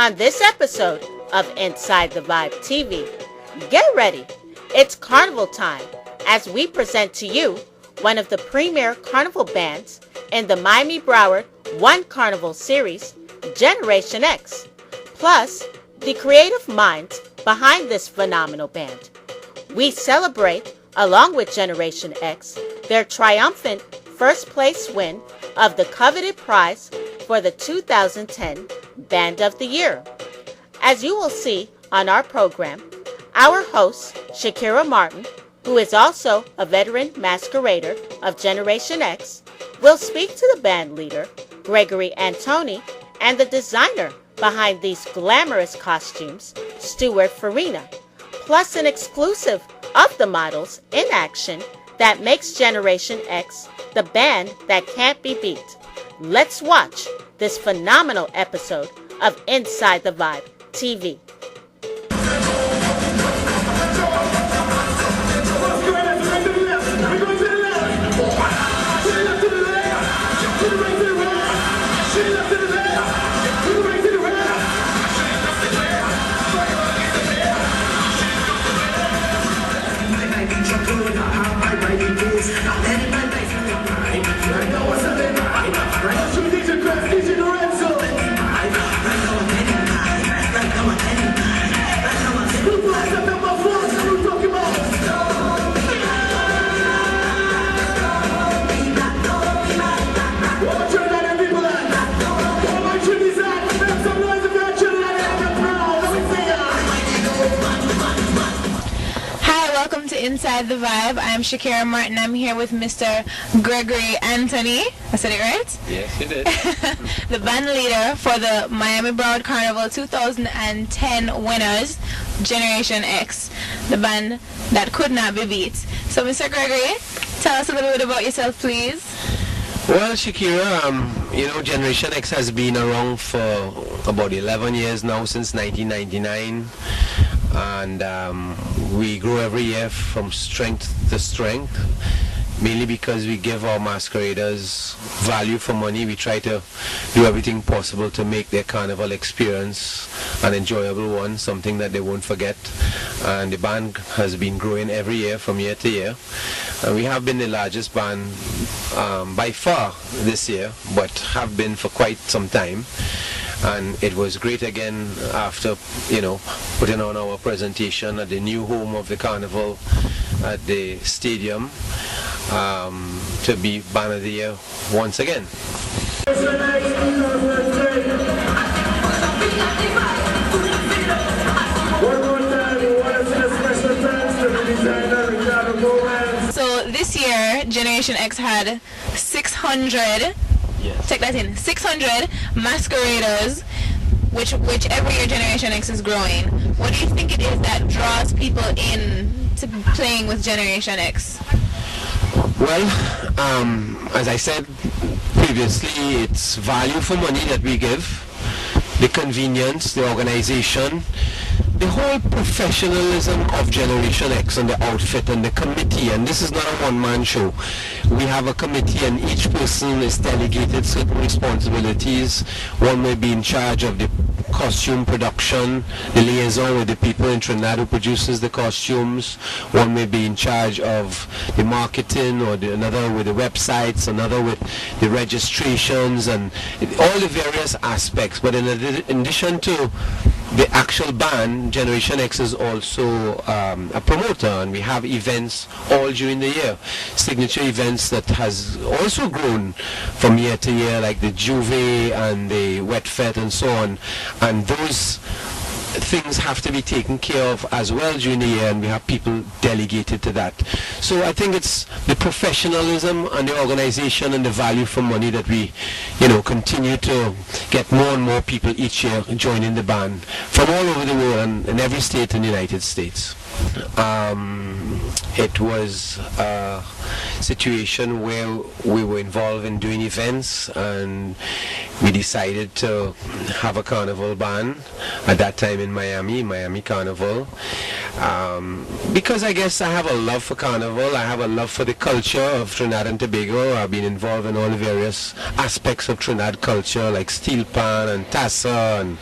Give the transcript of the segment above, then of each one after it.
On this episode of Inside the Vibe TV, get ready. It's carnival time as we present to you one of the premier carnival bands in the Miami-Broward One Carnival series, Generation X, plus the creative minds behind this phenomenal band. We celebrate, along with Generation X, their triumphant first place win of the coveted prize for the 2010 Band of the Year. As you will see on our program, our host, Shakira Martin, who is also a veteran masquerader of Generation X, will speak to the band leader, Gregory Antoni, and the designer behind these glamorous costumes, Stuart Farina, plus an exclusive of the models in action that makes Generation X the band that can't be beat. Let's watch this phenomenal episode of Inside the Vibe TV. Inside the Vibe. I'm Shakira Martin. I'm here with Mr. Gregory Antoni. I said it right? Yes, you did. The band leader for the Miami-Broward Carnival 2010 winners, Generation X, the band that could not be beat. So, Mr. Gregory, tell us a little bit about yourself, please. Well, Shakira, Generation X has been around for about 11 years now, since 1999. And we grow every year from strength to strength, mainly because we give our masqueraders value for money. We try to do everything possible to make their carnival experience an enjoyable one, something that they won't forget. And the band has been growing every year from year to year. And we have been the largest band by far this year, but have been for quite some time. And it was great again after, putting on our presentation at the new home of the carnival at the stadium, to be Band of the Year once again. So this year, Generation X had 600. Yes. Take that in. 600 masqueraders, which every year Generation X is growing. What do you think it is that draws people in to playing with Generation X? Well, as I said previously, it's value for money that we give, the convenience, the organization, the whole professionalism of Generation X and the outfit and the committee. And this is not a one-man show. We have a committee and each person is delegated certain responsibilities. One may be in charge of the costume production, the liaison with the people in Trinidad who produces the costumes. One may be in charge of the marketing, or another with the websites, another with the registrations, and all the various aspects. But in addition to the actual band, Generation X is also a promoter, and we have events all during the year. Signature events that has also grown from year to year, like the Juve and the Wet Fete and so on. And those things have to be taken care of as well during the year, and we have people delegated to that. So I think it's the professionalism and the organization and the value for money that we, continue to get more and more people each year joining the band from all over the world and in every state in the United States. It was a situation where we were involved in doing events, and we decided to have a carnival band at that time in Miami Carnival. Because I guess I have a love for carnival, I have a love for the culture of Trinidad and Tobago. I've been involved in all the various aspects of Trinidad culture, like steel pan and tassa, and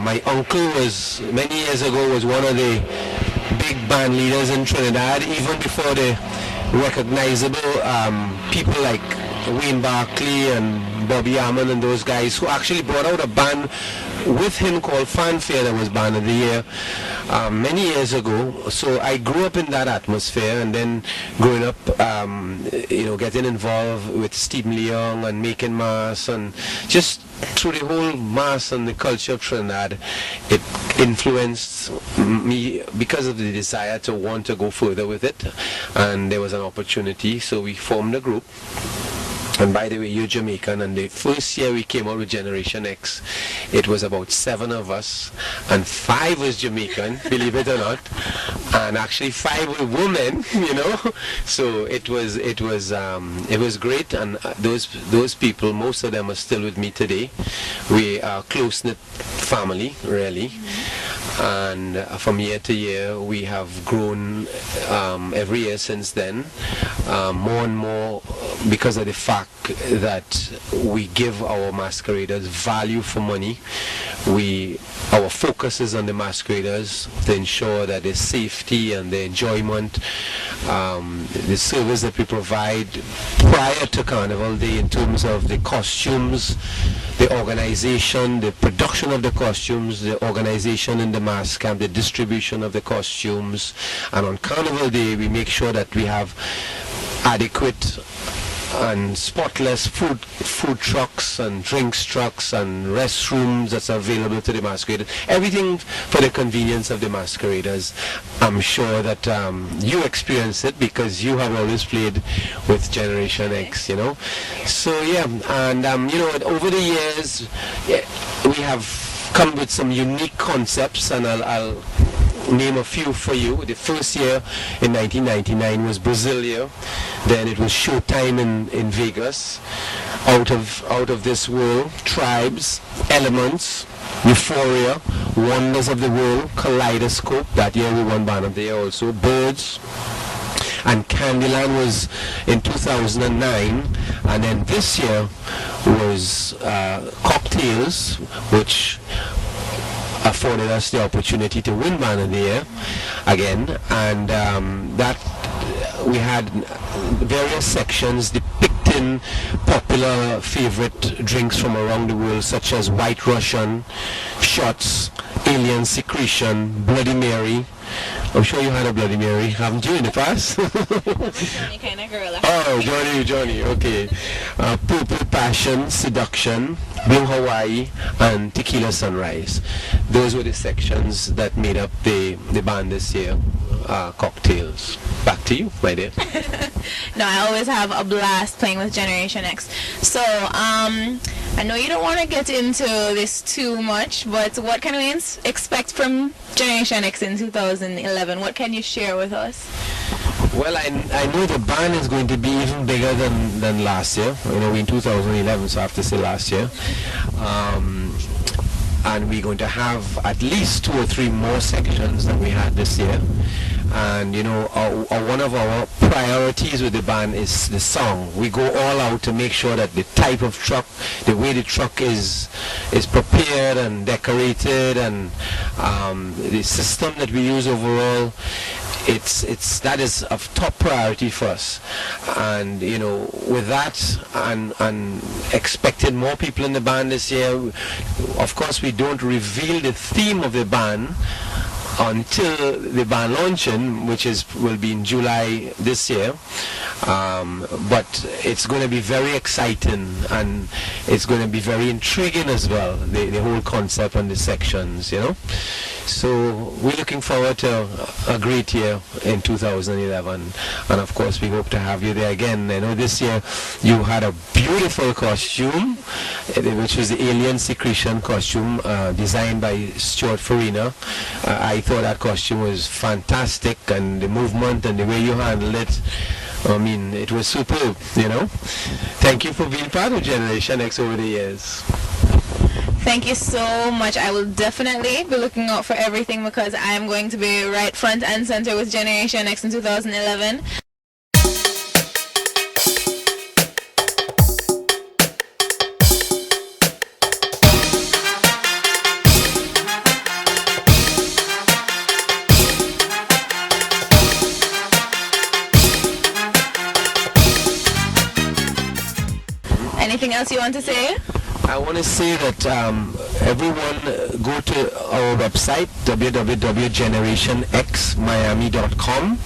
my uncle was, many years ago, was one of the big band leaders in Trinidad, even before the recognizable people like Wayne Barkley and Bobby Ammon and those guys, who actually brought out a band with him called Fanfare that was Band of the Year many years ago. So I grew up in that atmosphere, and then growing up, getting involved with Stephen Leong and making mass, and just through the whole mass and the culture of Trinidad, it influenced me because of the desire to want to go further with it, and there was an opportunity, so we formed a group. And by the way, you're Jamaican, and the first year we came out with Generation X, it was about 7 of us, and 5 was Jamaican, believe it or not, and actually 5 were women, So it was great, and those people, most of them are still with me today. We are a close-knit family, really. And from year to year we have grown every year since then, more and more, because of the fact that we give our masqueraders value for money. Our focus is on the masqueraders to ensure that their safety and their enjoyment, the service that we provide prior to Carnival Day in terms of the costumes, the organization, the production of the costumes, the organization in the mass camp, the distribution of the costumes, and on Carnival Day we make sure that we have adequate and spotless food trucks and drinks trucks and restrooms that's available to the masqueraders. Everything for the convenience of the masqueraders. I'm sure that you experience it because you have always played with Generation X, So yeah, and over the years we have come with some unique concepts, and I'll name a few for you. The first year in 1999 was Brasilia. Then it was Showtime in Vegas. Out of This World, Tribes, Elements, Euphoria, Wonders of the World, Kaleidoscope. That year we won Band of the Year also. Birds. And Candyland was in 2009. And then this year was Cocktails, which afforded us the opportunity to win Band of the Year again, and that we had various sections depicting popular favorite drinks from around the world, such as White Russian, Shots, Alien Secretion, Bloody Mary. I'm sure you had a Bloody Mary, haven't you, in the past? Johnny kind of girl. Oh, Johnny, okay. Purple Passion, Seduction, Blue Hawaii, and Tequila Sunrise. Those were the sections that made up the band this year. Cocktails. Back to you, my dear. No, I always have a blast playing with Generation X. So, I know you don't want to get into this too much, but what can we expect from Generation X in 2011? What can you share with us? Well, I know the band is going to be even bigger than last year. We're in 2011, so I have to say last year. And we're going to have at least 2 or 3 more sections than we had this year. And one of our priorities with the band is the song. We go all out to make sure that the type of truck, the way the truck is prepared and decorated, and the system that we use overall, that is of top priority for us. And with that, and expecting more people in the band this year, of course we don't reveal the theme of the band until the band launching, which will be in July this year. But it's going to be very exciting, and it's going to be very intriguing as well, the whole concept and the sections, So we're looking forward to a great year in 2011, and of course we hope to have you there again. I know this year you had a beautiful costume, which was the Alien Secretion costume, designed by Stuart Farina. I thought that costume was fantastic, and the movement and the way you handled it, it was superb, Thank you for being part of Generation X over the years. Thank you so much. I will definitely be looking out for everything because I am going to be right front and center with Generation X in 2011. Anything else you want to say? I want to say that everyone go to our website www.generationxmiami.com,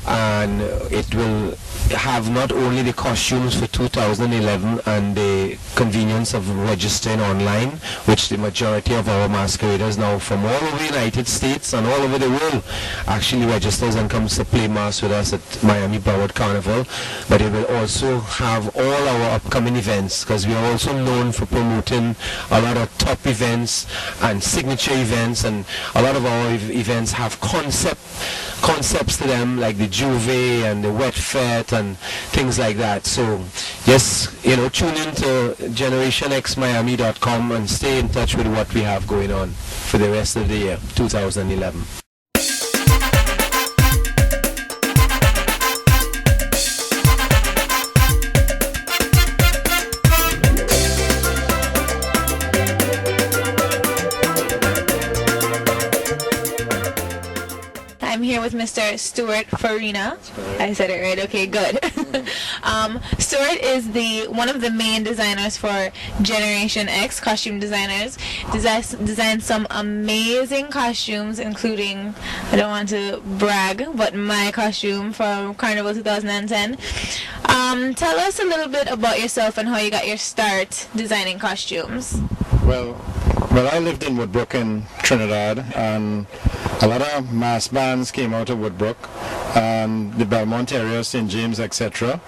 and it will have not only the costumes for 2011 and the convenience of registering online, which the majority of our masqueraders now from all over the United States and all over the world actually registers and comes to play mass with us at Miami-Broward Carnival, but it will also have all our upcoming events, because we are also known for promoting a lot of top events and signature events, and a lot of our events have concepts to them, like the Juve and the Wet Fete and things like that. So just tune in to generationxmiami.com and stay in touch with what we have going on for the rest of the year 2011. I'm here with Mr. Stuart Farina. I said it right. Okay, good. Stuart is one of the main designers for Generation X, costume designers. Designed some amazing costumes, including, I don't want to brag, but my costume for Carnival 2010. Tell us a little bit about yourself and how you got your start designing costumes. Well, I lived in Woodbrook in Trinidad, and a lot of mass bands came out of Woodbrook, and the Belmont area, St. James, etc.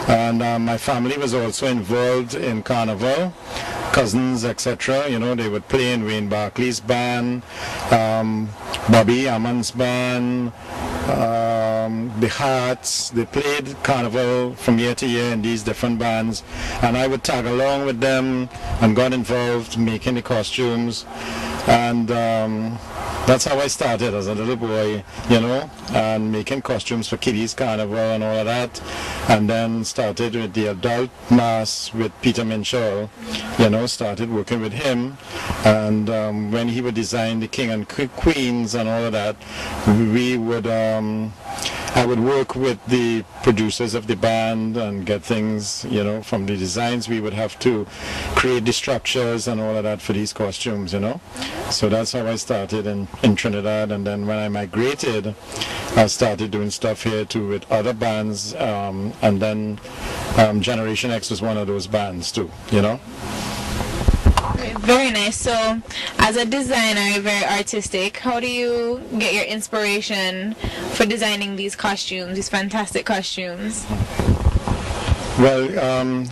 And my family was also involved in Carnival, cousins, etc. They would play in Wayne Barclay's band, Bobby Ammon's band, the Hearts. They played Carnival from year to year in these different bands, and I would tag along with them and got involved making the costumes, and that's how I started as a little boy, and making costumes for Kiddies Carnival and all of that, and then started with the adult mass with Peter Minshall, started working with him, and when he would design the King and Queens and all of that, I would work with the producers of the band and get things, from the designs. We would have to create the structures and all of that for these costumes, So that's how I started in Trinidad, and then when I migrated, I started doing stuff here too with other bands, and then Generation X was one of those bands too, Very nice. So, as a designer, you're very artistic. How do you get your inspiration for designing these costumes, these fantastic costumes? Well,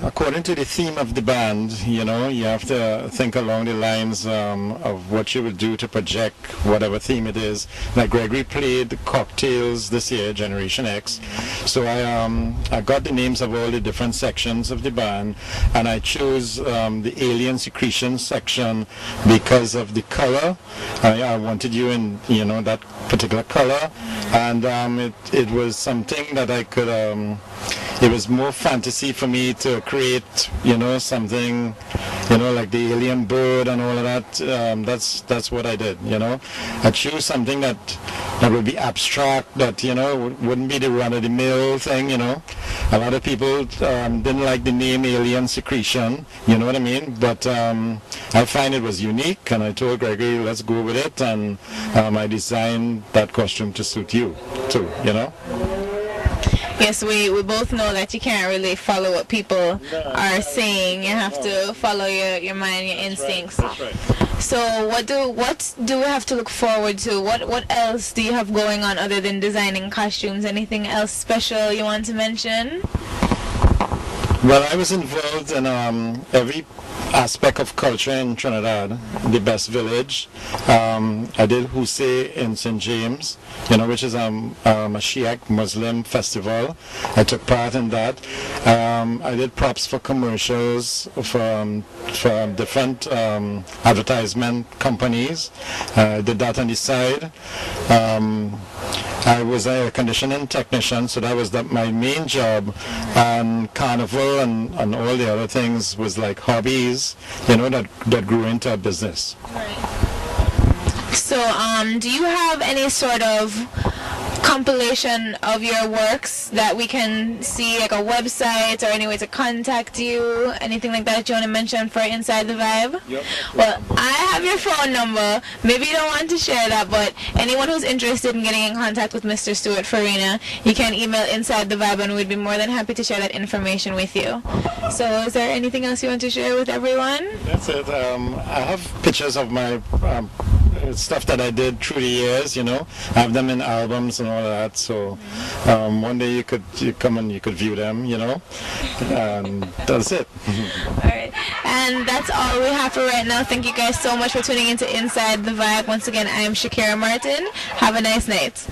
according to the theme of the band, you have to think along the lines of what you would do to project whatever theme it is. Like Gregory played Cocktails this year, Generation X. So I got the names of all the different sections of the band, and I chose the Alien Secretion section because of the color. I wanted you in, that particular color, and it was something that I could. It was more fantasy for me to create, something, like the alien bird and all of that. That's what I did, I chose something that would be abstract, that, wouldn't be the run-of-the-mill thing, A lot of people didn't like the name Alien Secretion, you know what I mean? But I find it was unique, and I told Gregory, let's go with it, and I designed that costume to suit you, too, Yes, we both know that you can't really follow what people are saying. You have to follow your mind, your instincts. That's right. So what do we have to look forward to? What else do you have going on other than designing costumes? Anything else special you want to mention? Well, I was involved in every aspect of culture in Trinidad, the best village. I did Huse in St. James, which is a Shiite Muslim festival. I took part in that. I did props for commercials for different advertisement companies. I did that on the side. I was a air conditioning technician, so that was my main job. And carnival and all the other things was like hobbies, that grew into a business. So, do you have any sort of compilation of your works that we can see, like a website or any way to contact you, anything like that you want to mention for Inside the Vibe? Yep. Well, I have your phone number. Maybe you don't want to share that, but anyone who's interested in getting in contact with Mr. Stuart Farina, you can email Inside the Vibe and we'd be more than happy to share that information with you. So is there anything else you want to share with everyone? That's it. I have pictures of my stuff that I did through the years, I have them in albums and all that, so one day you come and you could view them, and that's it. Alright, and that's all we have for right now. Thank you guys so much for tuning into Inside the Vibe. Once again, I am Shakira Martin. Have a nice night.